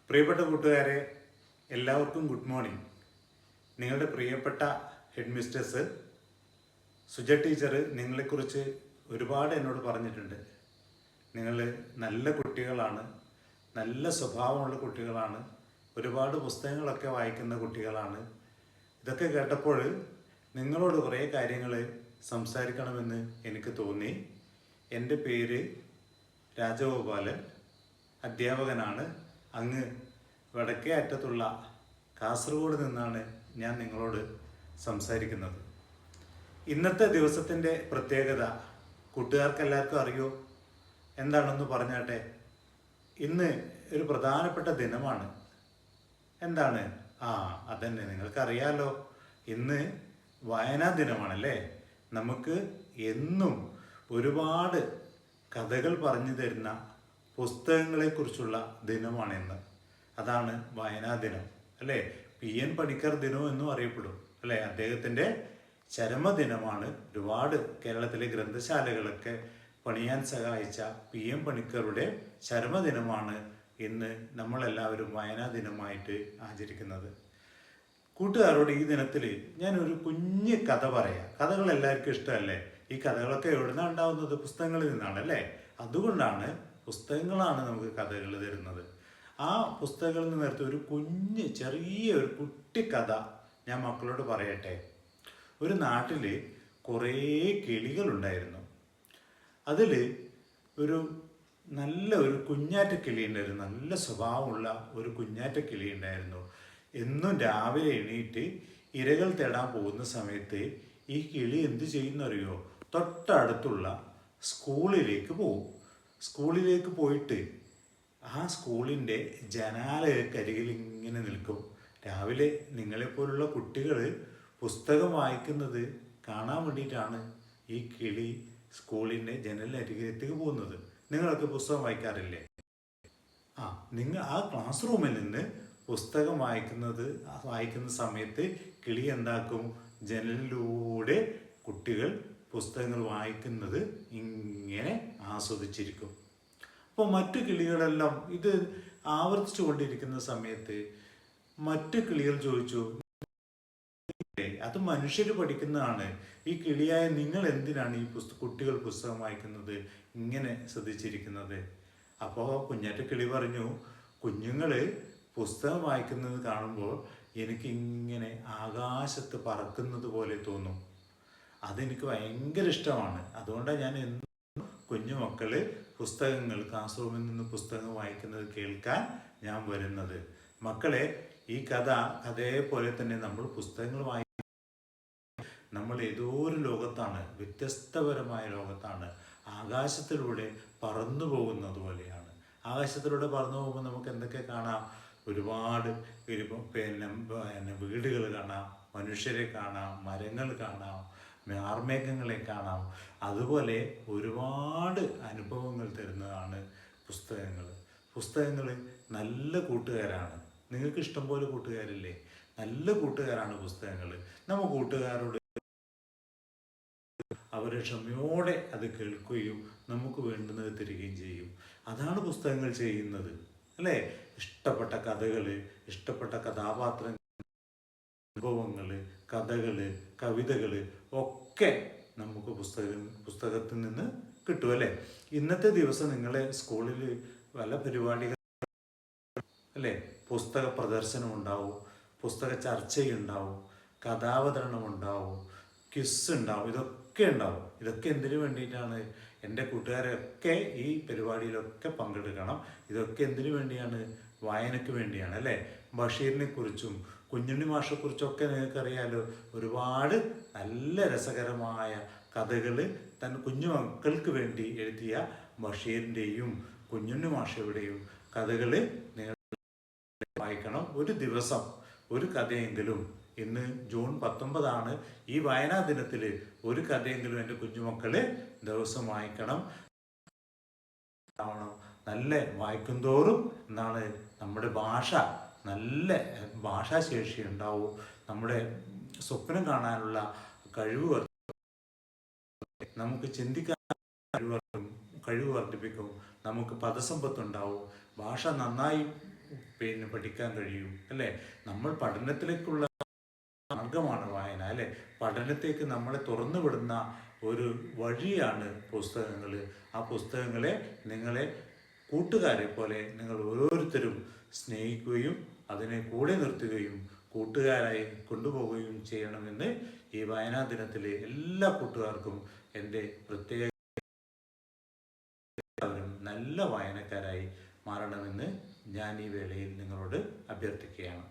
പ്രിയപ്പെട്ട കൂട്ടുകാരെ, എല്ലാവർക്കും ഗുഡ് മോർണിംഗ്. നിങ്ങളുടെ പ്രിയപ്പെട്ട ഹെഡ് മിസ്റ്റേഴ്സ് സുജ ടീച്ചർ നിങ്ങളെക്കുറിച്ച് ഒരുപാട് എന്നോട് പറഞ്ഞിട്ടുണ്ട്. നിങ്ങൾ നല്ല കുട്ടികളാണ്, നല്ല സ്വഭാവമുള്ള കുട്ടികളാണ്, ഒരുപാട് പുസ്തകങ്ങളൊക്കെ വായിക്കുന്ന കുട്ടികളാണ്. ഇതൊക്കെ കേട്ടപ്പോൾ നിങ്ങളോട് കുറേ കാര്യങ്ങൾ സംസാരിക്കണമെന്ന് എനിക്ക് തോന്നി. എൻ്റെ പേര് രാജഗോപാലൻ, അധ്യാപകനാണ്. അങ്ങ് വടക്കേ അറ്റത്തുള്ള കാസർഗോഡ് നിന്നാണ് ഞാൻ നിങ്ങളോട് സംസാരിക്കുന്നത്. ഇന്നത്തെ ദിവസത്തിൻ്റെ പ്രത്യേകത കൂട്ടുകാർക്ക് എല്ലാവർക്കും അറിയോ? എന്താണെന്ന് പറഞ്ഞാട്ടെ. ഇന്ന് ഒരു പ്രധാനപ്പെട്ട ദിനമാണ്. എന്താണ്? അതന്നെ, നിങ്ങൾക്കറിയാലോ. ഇന്ന് വായനാ ദിനമാണല്ലേ. നമുക്ക് എന്നും ഒരുപാട് കഥകൾ പറഞ്ഞു തരുന്ന പുസ്തകങ്ങളെക്കുറിച്ചുള്ള ദിനമാണിന്ന്. അതാണ് വായനാ ദിനം അല്ലേ. PN പണിക്കർ ദിനം എന്നും അറിയപ്പെടും അല്ലേ. അദ്ദേഹത്തിൻ്റെ ചരമദിനമാണ്. ഒരുപാട് കേരളത്തിലെ ഗ്രന്ഥശാലകളൊക്കെ പണിയാൻ സഹായിച്ച PM പണിക്കരുടെ ചരമദിനമാണ് ഇന്ന് നമ്മളെല്ലാവരും വായനാ ദിനമായിട്ട് ആചരിക്കുന്നത്. കൂട്ടുകാരോട് ഈ ദിനത്തിൽ ഞാനൊരു കുഞ്ഞ് കഥ പറയാം. കഥകൾ എല്ലാവർക്കും ഇഷ്ടമല്ലേ. ഈ കഥകളൊക്കെ എവിടുന്നാണ് ഉണ്ടാവുന്നത്? പുസ്തകങ്ങളിൽ നിന്നാണല്ലേ. അതുകൊണ്ടാണ് പുസ്തകങ്ങളാണ് നമുക്ക് കഥകൾ തരുന്നത്. ആ പുസ്തകങ്ങളിൽ നിന്ന് നേരത്തെ ഒരു കുഞ്ഞ് ചെറിയൊരു കുട്ടി കഥ ഞാൻ മക്കളോട് പറയട്ടെ. ഒരു നാട്ടിൽ കുറേ കിളികളുണ്ടായിരുന്നു. അതിൽ നല്ല ഒരു കുഞ്ഞാറ്റ കിളി ഉണ്ടായിരുന്നു. നല്ല സ്വഭാവമുള്ള ഒരു കുഞ്ഞാറ്റ കിളി ഉണ്ടായിരുന്നു. എന്നും രാവിലെ എണീറ്റ് ഇരകൾ തേടാൻ പോകുന്ന സമയത്ത് ഈ കിളി എന്ത് ചെയ്യുന്നറിയോ? തൊട്ടടുത്തുള്ള സ്കൂളിലേക്ക് പോകും. സ്കൂളിലേക്ക് പോയിട്ട് ആ സ്കൂളിൻ്റെ ജനാലക്കരികിൽ ഇങ്ങനെ നിൽക്കും. രാവിലെ നിങ്ങളെപ്പോലുള്ള കുട്ടികൾ പുസ്തകം വായിക്കുന്നത് കാണാൻ വേണ്ടിയിട്ടാണ് ഈ കിളി സ്കൂളിൻ്റെ ജനലരികിലേക്ക് പോകുന്നത്. നിങ്ങളൊക്കെ പുസ്തകം വായിക്കാറില്ലേ? നിങ്ങൾ ആ ക്ലാസ് റൂമിൽ നിന്ന് പുസ്തകം വായിക്കുന്ന സമയത്ത് കിളി എന്താക്കും? ജനലിലൂടെ കുട്ടികൾ പുസ്തകങ്ങൾ വായിക്കുന്നത് ഇങ്ങനെ ആസ്വദിച്ചിരിക്കും. അപ്പോൾ മറ്റു കിളികളെല്ലാം ഇത് ആവർത്തിച്ചു കൊണ്ടിരിക്കുന്ന സമയത്ത് മറ്റു കിളികൾ ചോദിച്ചു, അത് മനുഷ്യർ പഠിക്കുന്നതാണ്. ഈ കിളിയായ നിങ്ങൾ എന്തിനാണ് ഈ കുട്ടികൾ പുസ്തകം വായിക്കുന്നത് ഇങ്ങനെ ശ്രദ്ധിച്ചിരിക്കുന്നത്? അപ്പോൾ കുഞ്ഞാറ്റ കിളി പറഞ്ഞു, കുഞ്ഞുങ്ങൾ പുസ്തകം വായിക്കുന്നത് കാണുമ്പോൾ എനിക്കിങ്ങനെ ആകാശത്ത് പറക്കുന്നത് പോലെ തോന്നും. അതെനിക്ക് ഭയങ്കര ഇഷ്ടമാണ്. അതുകൊണ്ടാണ് ഞാൻ എന്നും കുഞ്ഞുമക്കൾ പുസ്തകങ്ങൾ ക്ലാസ് റൂമിൽ നിന്ന് പുസ്തകം വായിക്കുന്നത് കേൾക്കാൻ ഞാൻ വരുന്നത്. മക്കളെ, ഈ കഥയെ പോലെ തന്നെ നമ്മൾ പുസ്തകങ്ങൾ നമ്മൾ ഏതോ ഒരു ലോകത്താണ്, വ്യത്യസ്തപരമായ ലോകത്താണ്. ആകാശത്തിലൂടെ പറന്നു പോകുന്നത് പോലെയാണ്. ആകാശത്തിലൂടെ പറന്നു പോകുമ്പോൾ നമുക്ക് എന്തൊക്കെ കാണാം? ഒരുപാട് വീടുകൾ കാണാം, മനുഷ്യരെ കാണാം, മരങ്ങൾ കാണാം, ആർമേഘങ്ങളെ കാണാം. അതുപോലെ ഒരുപാട് അനുഭവങ്ങൾ തരുന്നതാണ് പുസ്തകങ്ങൾ. പുസ്തകങ്ങൾ നല്ല കൂട്ടുകാരാണ്. നിങ്ങൾക്ക് ഇഷ്ടംപോലെ കൂട്ടുകാരില്ലേ? നല്ല കൂട്ടുകാരാണ് പുസ്തകങ്ങൾ. നമ്മൾ കൂട്ടുകാരോട് അവരെ ക്ഷമയോടെ അത് കേൾക്കുകയും നമുക്ക് വേണ്ടുന്നത് തരികയും ചെയ്യും. അതാണ് പുസ്തകങ്ങൾ ചെയ്യുന്നത് അല്ലേ. ഇഷ്ടപ്പെട്ട കഥകൾ, ഇഷ്ടപ്പെട്ട കഥാപാത്രങ്ങൾ, അനുഭവങ്ങൾ, കഥകൾ, കവിതകൾ ഒക്കെ നമുക്ക് പുസ്തകത്തിൽ നിന്ന് കിട്ടും അല്ലേ. ഇന്നത്തെ ദിവസം നിങ്ങളെ സ്കൂളിൽ പല പരിപാടികൾ അല്ലേ. പുസ്തക പ്രദർശനം ഉണ്ടാവും, പുസ്തക ചർച്ചയുണ്ടാവും, കഥാവതരണം ഉണ്ടാവും, ക്വിസ് ഉണ്ടാവും, ഇതൊക്കെ ഉണ്ടാവും. ഇതൊക്കെ എന്തിനു വേണ്ടിയിട്ടാണ്? എൻ്റെ കൂട്ടുകാരൊക്കെ ഈ പരിപാടിയിലൊക്കെ പങ്കെടുക്കണം. ഇതൊക്കെ എന്തിനു വേണ്ടിയാണ്? വായനയ്ക്ക് വേണ്ടിയാണ് അല്ലേ. ബഷീറിനെ കുറിച്ചും കുഞ്ഞുണ്ണി മാഷെക്കുറിച്ചൊക്കെ നിങ്ങൾക്കറിയാലോ. ഒരുപാട് നല്ല രസകരമായ കഥകൾ കുഞ്ഞു മക്കൾക്ക് വേണ്ടി എഴുതിയ ബഷീറിൻ്റെയും കുഞ്ഞുണ്ണി മാഷയുടെയും കഥകൾ നിങ്ങൾ വായിക്കണം. ഒരു ദിവസം ഒരു കഥയെങ്കിലും. ഇന്ന് ജൂൺ 19 ഈ വായനാ ദിനത്തിൽ ഒരു കഥയെങ്കിലും എൻ്റെ കുഞ്ഞുമക്കൾ ദിവസം വായിക്കണം. നല്ല വായിക്കും തോറും എന്താണ് നമ്മുടെ ഭാഷ, നല്ല ഭാഷാശേഷി ഉണ്ടാവും. നമ്മുടെ സ്വപ്നം കാണാനുള്ള കഴിവ് നമുക്ക് ചിന്തിക്കാൻ കഴിവ് വർദ്ധിപ്പിക്കും. നമുക്ക് പദസമ്പത്തുണ്ടാവും. ഭാഷ നന്നായി പഠിക്കാൻ കഴിയൂ അല്ലേ? നമ്മൾ പഠനത്തിലേക്കുള്ള മാർഗമാണ് വായന അല്ലെ? പഠനത്തേക്ക് നമ്മളെ തുറന്നു വിടുന്ന ഒരു വഴിയാണ് പുസ്തകങ്ങൾ. ആ പുസ്തകങ്ങളെ നിങ്ങളെ കൂട്ടുകാരെ പോലെ നിങ്ങൾ ഓരോരുത്തരും സ്നേഹിക്കുകയും അതിനെ കൂടെ നിർത്തുകയും കൂട്ടുകാരായി കൊണ്ടുപോവുകയും ചെയ്യണമെന്ന് ഈ വായനാ ദിനത്തിൽ എല്ലാ കൂട്ടുകാർക്കും എൻ്റെ പ്രത്യേക നല്ല വായനക്കാരായി മാറണമെന്ന് ഞാൻ ഈ വേളയിൽ നിങ്ങളോട് അഭ്യർത്ഥിക്കുകയാണ്.